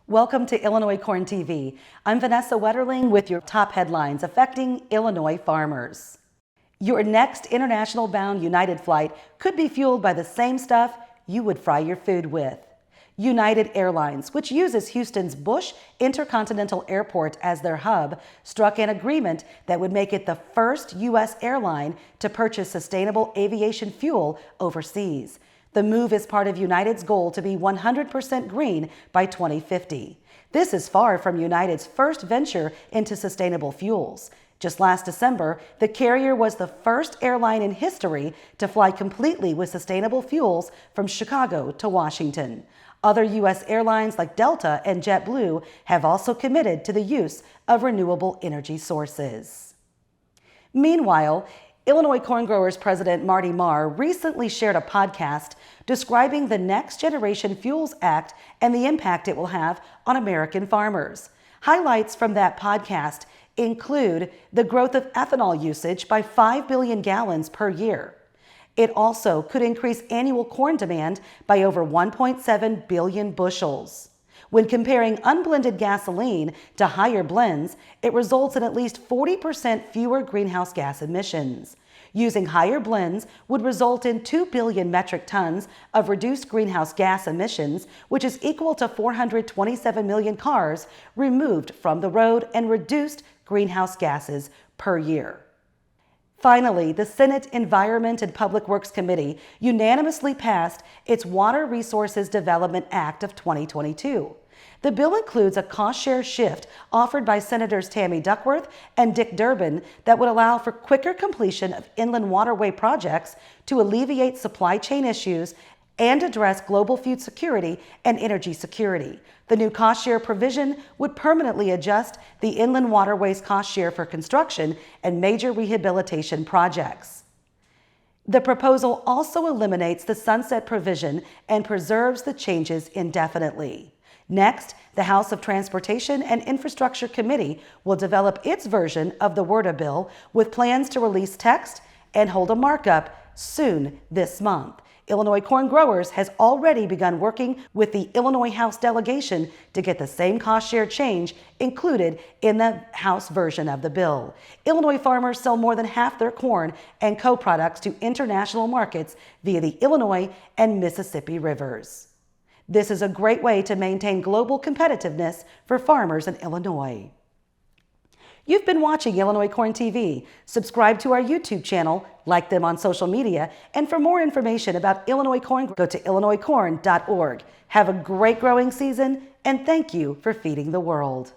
Welcome to Illinois Corn TV. I'm Vanessa Wetterling with your top headlines affecting Illinois farmers. Your next international-bound United flight could be fueled by the same stuff you would fry your food with. United Airlines, which uses Houston's Bush Intercontinental Airport as their hub, struck an agreement that would make it the first U.S. airline to purchase sustainable aviation fuel overseas. The move is part of United's goal to be 100% green by 2050. This is far from United's first venture into sustainable fuels. Just last December, the carrier was the first airline in history to fly completely with sustainable fuels from Chicago to Washington. Other U.S. airlines like Delta and JetBlue have also committed to the use of renewable energy sources. Meanwhile, Illinois Corn Growers President Marty Marr recently shared a podcast describing the Next Generation Fuels Act and the impact it will have on American farmers. Highlights from that podcast include the growth of ethanol usage by 5 billion gallons per year. It also could increase annual corn demand by over 1.7 billion bushels. When comparing unblended gasoline to higher blends, it results in at least 40% fewer greenhouse gas emissions. Using higher blends would result in 2 billion metric tons of reduced greenhouse gas emissions, which is equal to 427 million cars removed from the road and reduced greenhouse gases per year. Finally, the Senate Environment and Public Works Committee unanimously passed its Water Resources Development Act of 2022. The bill includes a cost-share shift offered by Senators Tammy Duckworth and Dick Durbin that would allow for quicker completion of inland waterway projects to alleviate supply chain issues and address global food security and energy security. The new cost-share provision would permanently adjust the inland waterways cost share for construction and major rehabilitation projects. The proposal also eliminates the sunset provision and preserves the changes indefinitely. Next, the House of Transportation and Infrastructure Committee will develop its version of the WRDA bill with plans to release text and hold a markup soon this month. Illinois Corn Growers has already begun working with the Illinois House delegation to get the same cost share change included in the House version of the bill. Illinois farmers sell more than half their corn and co-products to international markets via the Illinois and Mississippi rivers. This is a great way to maintain global competitiveness for farmers in Illinois. You've been watching Illinois Corn TV. Subscribe to our YouTube channel, like them on social media, and for more information about Illinois Corn, go to illinoiscorn.org. Have a great growing season, and thank you for feeding the world.